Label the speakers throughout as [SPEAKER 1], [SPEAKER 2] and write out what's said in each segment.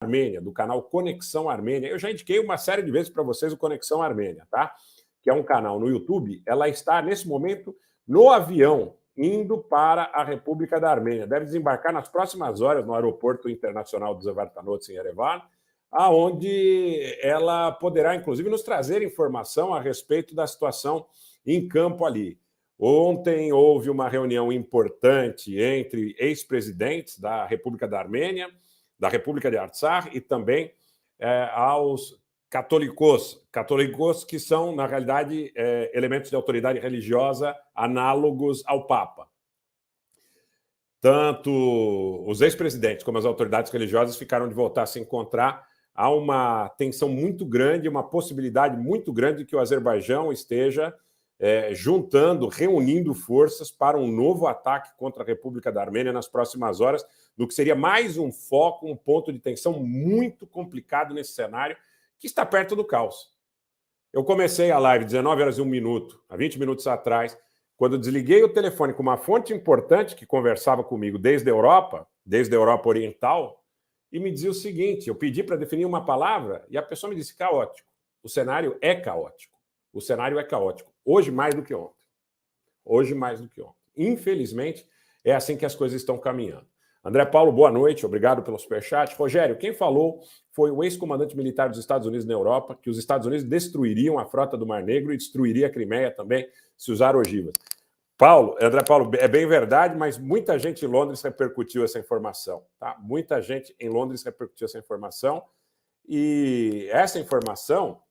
[SPEAKER 1] Armênia, do canal Conexão Armênia. Eu já indiquei uma série de vezes para vocês o Conexão Armênia, tá? Que é um canal no YouTube. Ela está, nesse momento, no avião, indo para a República da Armênia. Deve desembarcar nas próximas horas no Aeroporto Internacional de Zvezdanots, em Yerevan, aonde ela poderá, inclusive, nos trazer informação a respeito da situação em campo ali. Ontem houve uma reunião importante entre ex-presidentes da República da Armênia, da República de Artsakh e também aos católicos que são, na realidade, elementos de autoridade religiosa análogos ao Papa. Tanto os ex-presidentes como as autoridades religiosas ficaram de voltar a se encontrar. Há uma tensão muito grande, uma possibilidade muito grande de que o Azerbaijão esteja juntando, reunindo forças para um novo ataque contra a República da Armênia nas próximas horas, no que seria mais um foco, um ponto de tensão muito complicado nesse cenário, que está perto do caos. Eu comecei a live 19 horas e 1 minuto, há 20 minutos atrás, quando desliguei o telefone com uma fonte importante que conversava comigo desde a Europa Oriental, e me dizia o seguinte: eu pedi para definir uma palavra e a pessoa me disse caótico. O cenário é caótico. O cenário é caótico. Hoje mais do que ontem. Hoje mais do que ontem. Infelizmente, é assim que as coisas estão caminhando. André Paulo, boa noite. Obrigado pelo superchat. Rogério, quem falou foi o ex-comandante militar dos Estados Unidos na Europa, que os Estados Unidos destruiriam a frota do Mar Negro e destruiria a Crimeia também, se usar ogivas. André Paulo, é bem verdade, mas muita gente em Londres repercutiu essa informação. Tá? Muita gente em Londres repercutiu essa informação. E essa informação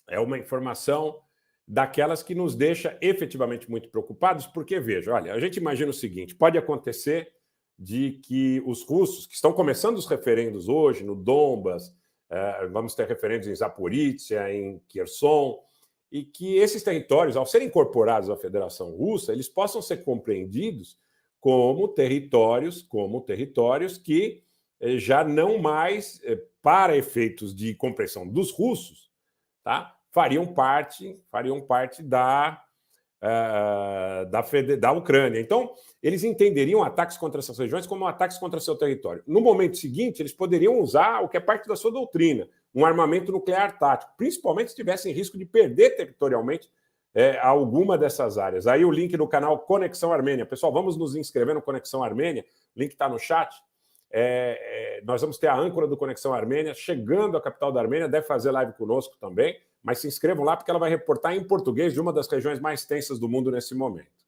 [SPEAKER 1] é uma informação daquelas que nos deixa efetivamente muito preocupados, porque, veja, olha, a gente imagina o seguinte: pode acontecer de que os russos, que estão começando os referendos hoje no Donbas, vamos ter referendos em Zaporizhia, em Kherson, e que esses territórios, ao serem incorporados à Federação Russa, eles possam ser compreendidos como territórios que já não mais, para efeitos de compreensão dos russos, tá, fariam parte da Ucrânia. Então, eles entenderiam ataques contra essas regiões como ataques contra seu território. No momento seguinte, eles poderiam usar o que é parte da sua doutrina, um armamento nuclear tático, principalmente se tivessem risco de perder territorialmente alguma dessas áreas. Aí o link no canal Conexão Armênia. Pessoal, vamos nos inscrever no Conexão Armênia, o link está no chat. Nós vamos ter a âncora do Conexão Armênia chegando à capital da Armênia, deve fazer live conosco também, mas se inscrevam lá porque ela vai reportar em português de uma das regiões mais tensas do mundo nesse momento.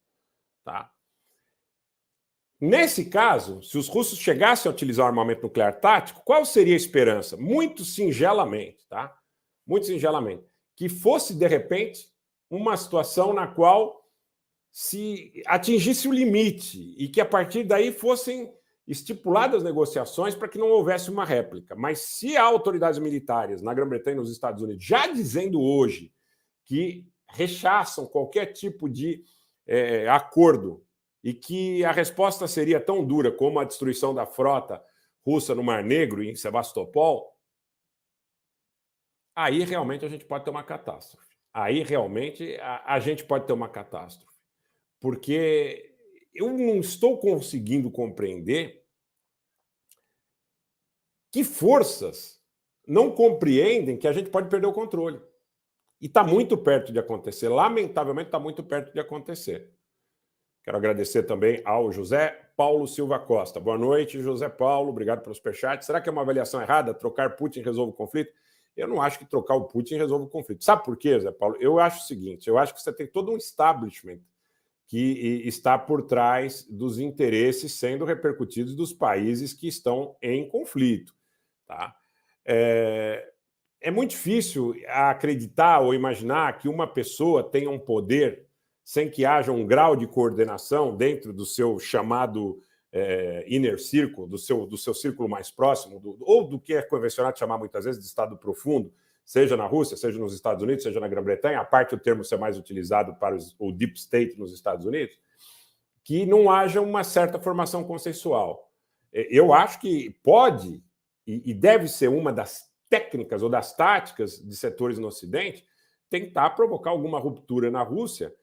[SPEAKER 1] Tá? Nesse caso, se os russos chegassem a utilizar o armamento nuclear tático, qual seria a esperança? Muito singelamente, tá? Muito singelamente, que fosse, de repente, uma situação na qual se atingisse o limite e que, a partir daí, fossem estipuladas negociações para que não houvesse uma réplica. Mas se há autoridades militares na Grã-Bretanha e nos Estados Unidos já dizendo hoje que rechaçam qualquer tipo de acordo e que a resposta seria tão dura como a destruição da frota russa no Mar Negro e em Sebastopol, aí realmente a gente pode ter uma catástrofe. Aí realmente a gente pode ter uma catástrofe. Porque eu não estou conseguindo compreender que forças não compreendem que a gente pode perder o controle. E está muito perto de acontecer. Lamentavelmente, está muito perto de acontecer. Quero agradecer também ao José Paulo Silva Costa. Boa noite, José Paulo. Obrigado pelo superchat. Será que é uma avaliação errada? Trocar Putin resolve o conflito? Eu não acho que trocar o Putin resolve o conflito. Sabe por quê, José Paulo? Eu acho o seguinte, eu acho que você tem todo um establishment que está por trás dos interesses sendo repercutidos dos países que estão em conflito. Tá? É muito difícil acreditar ou imaginar que uma pessoa tenha um poder sem que haja um grau de coordenação dentro do seu chamado inner circle, do seu círculo mais próximo, ou do que é convencionado chamar muitas vezes de Estado profundo, seja na Rússia, seja nos Estados Unidos, seja na Grã-Bretanha, a parte do termo ser mais utilizado para o Deep State nos Estados Unidos, que não haja uma certa formação consensual. Eu acho que pode e deve ser uma das técnicas ou das táticas de setores no Ocidente tentar provocar alguma ruptura na Rússia,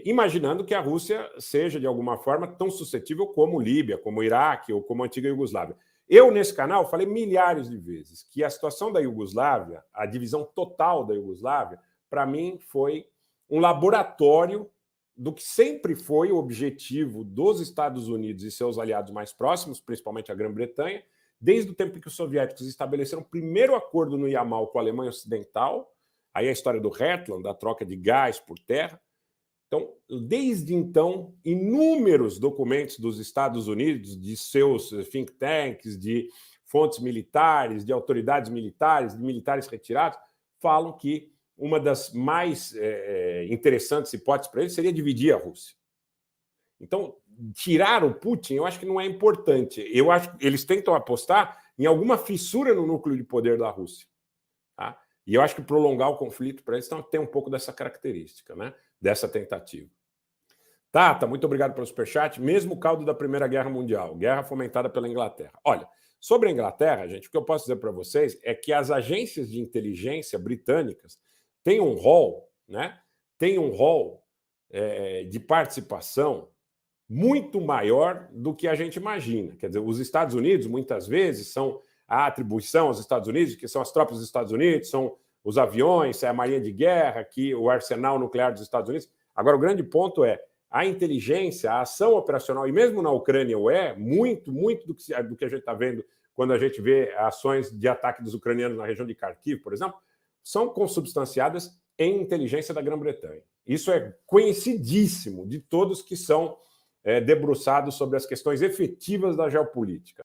[SPEAKER 1] imaginando que a Rússia seja, de alguma forma, tão suscetível como Líbia, como Iraque ou como a antiga Iugoslávia. Eu, nesse canal, falei milhares de vezes que a situação da Iugoslávia, a divisão total da Iugoslávia, para mim foi um laboratório do que sempre foi o objetivo dos Estados Unidos e seus aliados mais próximos, principalmente a Grã-Bretanha, desde o tempo em que os soviéticos estabeleceram o primeiro acordo no Yamal com a Alemanha Ocidental, aí a história do Hetland, da troca de gás por terra. Então, desde então, inúmeros documentos dos Estados Unidos, de seus think tanks, de fontes militares, de autoridades militares, de militares retirados, falam que uma das mais interessantes hipóteses para eles seria dividir a Rússia. Então, tirar o Putin, eu acho que não é importante. Eu acho que eles tentam apostar em alguma fissura no núcleo de poder da Rússia. Tá? E eu acho que prolongar o conflito para eles tem um pouco dessa característica, né? Dessa tentativa. Tata, muito obrigado pelo superchat. Mesmo o caldo da Primeira Guerra Mundial, guerra fomentada pela Inglaterra. Olha, sobre a Inglaterra, gente, o que eu posso dizer para vocês é que as agências de inteligência britânicas têm um rol, né? Tem um rol de participação muito maior do que a gente imagina. Quer dizer, os Estados Unidos, muitas vezes, são a atribuição aos Estados Unidos, que são as tropas dos Estados Unidos, são os aviões, é a marinha de guerra, que o arsenal nuclear dos Estados Unidos. Agora, o grande ponto é a inteligência, a ação operacional, e mesmo na Ucrânia muito do que a gente está vendo quando a gente vê ações de ataque dos ucranianos na região de Kharkiv, por exemplo, são consubstanciadas em inteligência da Grã-Bretanha. Isso é conhecidíssimo de todos que são debruçados sobre as questões efetivas da geopolítica.